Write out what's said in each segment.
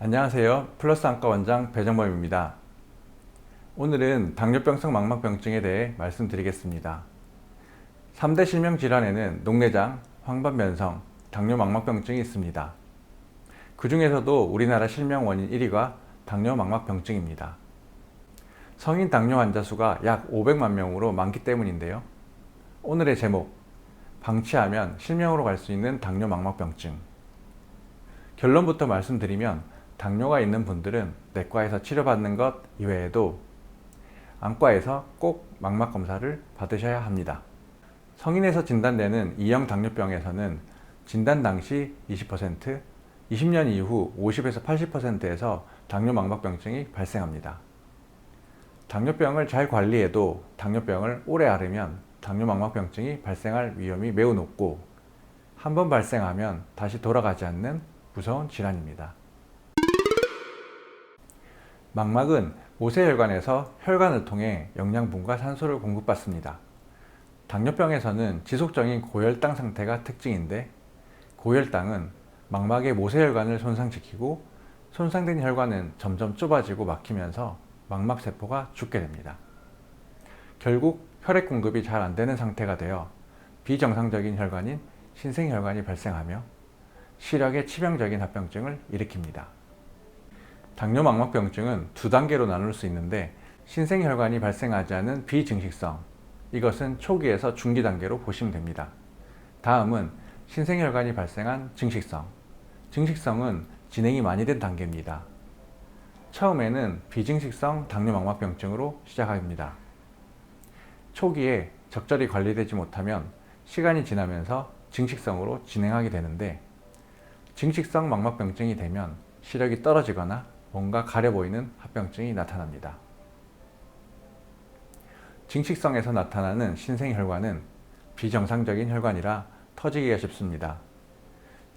안녕하세요. 플러스 안과 원장 배정범입니다. 오늘은 당뇨병성 망막병증에 대해 말씀드리겠습니다. 3대 실명 질환에는 녹내장, 황반변성, 당뇨 망막병증이 있습니다. 그 중에서도 우리나라 실명 원인 1위가 당뇨 망막병증입니다. 성인 당뇨 환자 수가 약 500만 명으로 많기 때문인데요. 오늘의 제목, 방치하면 실명으로 갈 수 있는 당뇨 망막병증. 결론부터 말씀드리면 당뇨가 있는 분들은 내과에서 치료받는 것 이외에도 안과에서 꼭 망막 검사를 받으셔야 합니다. 성인에서 진단되는 2형 당뇨병에서는 진단 당시 20%, 20년 이후 50에서 80%에서 당뇨 망막병증이 발생합니다. 당뇨병을 잘 관리해도 당뇨병을 오래 앓으면 당뇨 망막병증이 발생할 위험이 매우 높고 한 번 발생하면 다시 돌아가지 않는 무서운 질환입니다. 망막은 모세혈관에서 혈관을 통해 영양분과 산소를 공급받습니다. 당뇨병에서는 지속적인 고혈당 상태가 특징인데, 고혈당은 망막의 모세혈관을 손상시키고 손상된 혈관은 점점 좁아지고 막히면서 망막세포가 죽게 됩니다. 결국 혈액 공급이 잘 안되는 상태가 되어 비정상적인 혈관인 신생혈관이 발생하며 시력에 치명적인 합병증을 일으킵니다. 당뇨 망막병증은 두 단계로 나눌 수 있는데, 신생혈관이 발생하지 않은 비증식성, 이것은 초기에서 중기 단계로 보시면 됩니다. 다음은 신생혈관이 발생한 증식성, 증식성은 진행이 많이 된 단계입니다. 처음에는 비증식성 당뇨 망막병증으로 시작합니다. 초기에 적절히 관리되지 못하면 시간이 지나면서 증식성으로 진행하게 되는데, 증식성 망막병증이 되면 시력이 떨어지거나 뭔가 가려 보이는 합병증이 나타납니다. 증식성에서 나타나는 신생혈관은 비정상적인 혈관이라 터지기가 쉽습니다.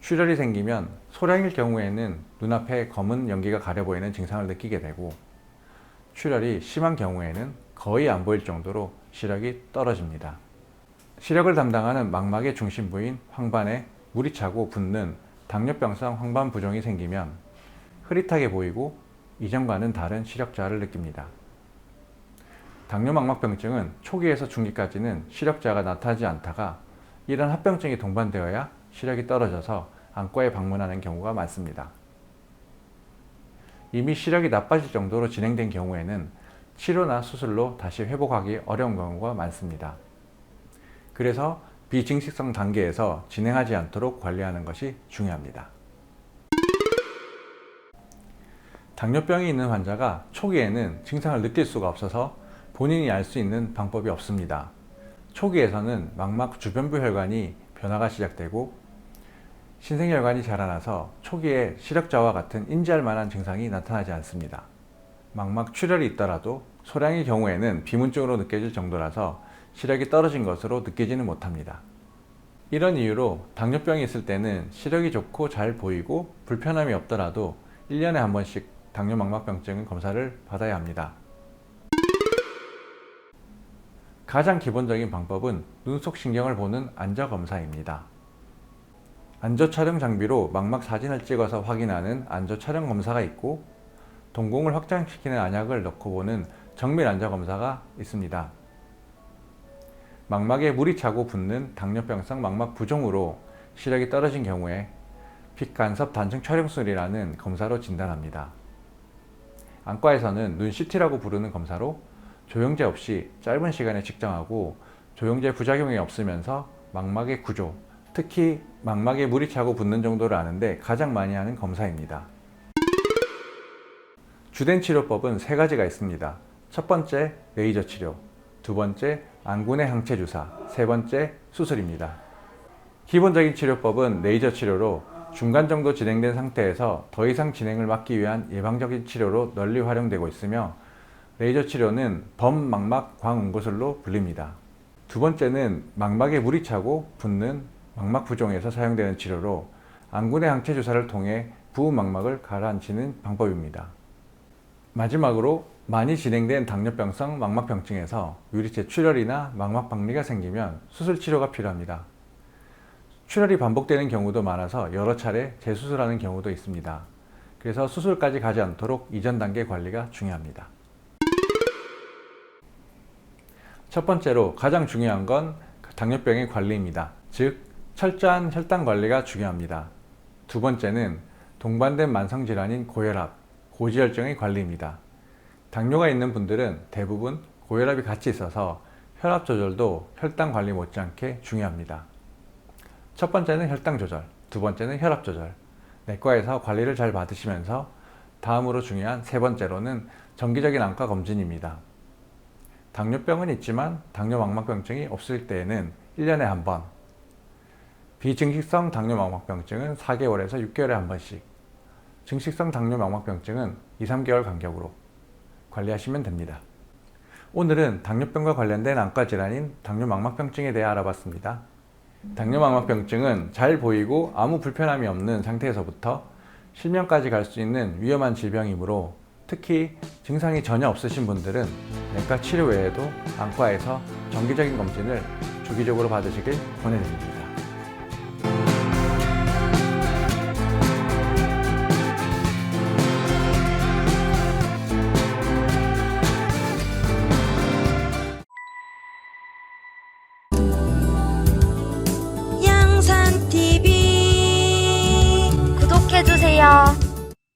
출혈이 생기면 소량일 경우에는 눈앞에 검은 연기가 가려 보이는 증상을 느끼게 되고, 출혈이 심한 경우에는 거의 안 보일 정도로 시력이 떨어집니다. 시력을 담당하는 망막의 중심부인 황반에 물이 차고 붓는 당뇨병성 황반부종이 생기면 흐릿하게 보이고 이전과는 다른 시력저하를 느낍니다. 당뇨 망막병증은 초기에서 중기까지는 시력저하가 나타나지 않다가 이런 합병증이 동반되어야 시력이 떨어져서 안과에 방문하는 경우가 많습니다. 이미 시력이 나빠질 정도로 진행된 경우에는 치료나 수술로 다시 회복하기 어려운 경우가 많습니다. 그래서 비증식성 단계에서 진행하지 않도록 관리하는 것이 중요합니다. 당뇨병이 있는 환자가 초기에는 증상을 느낄 수가 없어서 본인이 알 수 있는 방법이 없습니다. 초기에서는 망막 주변부 혈관이 변화가 시작되고 신생혈관이 자라나서 초기에 시력저하와 같은 인지할 만한 증상이 나타나지 않습니다. 망막 출혈이 있더라도 소량의 경우에는 비문증으로 느껴질 정도라서 시력이 떨어진 것으로 느끼지는 못합니다. 이런 이유로 당뇨병이 있을 때는 시력이 좋고 잘 보이고 불편함이 없더라도 1년에 한 번씩 당뇨 망막병증 검사를 받아야 합니다. 가장 기본적인 방법은 눈속 신경을 보는 안저검사입니다. 안저 촬영 장비로 망막 사진을 찍어서 확인하는 안저 촬영 검사가 있고, 동공을 확장시키는 안약을 넣고 보는 정밀 안저 검사가 있습니다. 망막에 물이 차고 붓는 당뇨병성 망막 부종으로 시력이 떨어진 경우에 빛간섭 단층 촬영술이라는 검사로 진단합니다. 안과에서는 눈 CT라고 부르는 검사로 조영제 없이 짧은 시간에 측정하고 조영제 부작용이 없으면서 망막의 구조, 특히 망막에 물이 차고 붓는 정도를 아는데 가장 많이 하는 검사입니다. 주된 치료법은 세 가지가 있습니다. 첫 번째, 레이저 치료, 두 번째, 안군의 항체 주사, 세 번째, 수술입니다. 기본적인 치료법은 레이저 치료로 중간 정도 진행된 상태에서 더 이상 진행을 막기 위한 예방적인 치료로 널리 활용되고 있으며, 레이저 치료는 범망막 광운구술로 불립니다. 두 번째는 망막에 물이 차고 붓는 망막 부종에서 사용되는 치료로 안군의 항체 주사를 통해 부은 망막을 가라앉히는 방법입니다. 마지막으로 많이 진행된 당뇨병성 망막병증에서 유리체 출혈이나 망막 박리가 생기면 수술 치료가 필요합니다. 출혈이 반복되는 경우도 많아서 여러 차례 재수술하는 경우도 있습니다. 그래서 수술까지 가지 않도록 이전 단계 관리가 중요합니다. 첫 번째로 가장 중요한 건 당뇨병의 관리입니다. 즉, 철저한 혈당 관리가 중요합니다. 두 번째는 동반된 만성질환인 고혈압, 고지혈증의 관리입니다. 당뇨가 있는 분들은 대부분 고혈압이 같이 있어서 혈압 조절도 혈당 관리 못지않게 중요합니다. 첫 번째는 혈당 조절, 두 번째는 혈압 조절. 내과에서 관리를 잘 받으시면서 다음으로 중요한 세 번째로는 정기적인 안과 검진입니다. 당뇨병은 있지만 당뇨망막병증이 없을 때에는 1년에 한 번, 비증식성 당뇨망막병증은 4개월에서 6개월에 한 번씩, 증식성 당뇨망막병증은 2, 3개월 간격으로 관리하시면 됩니다. 오늘은 당뇨병과 관련된 안과 질환인 당뇨망막병증에 대해 알아봤습니다. 당뇨망막병증은 잘 보이고 아무 불편함이 없는 상태에서부터 실명까지 갈 수 있는 위험한 질병이므로 특히 증상이 전혀 없으신 분들은 내과 치료 외에도 안과에서 정기적인 검진을 주기적으로 받으시길 권해드립니다. 양산TV 구독해주세요.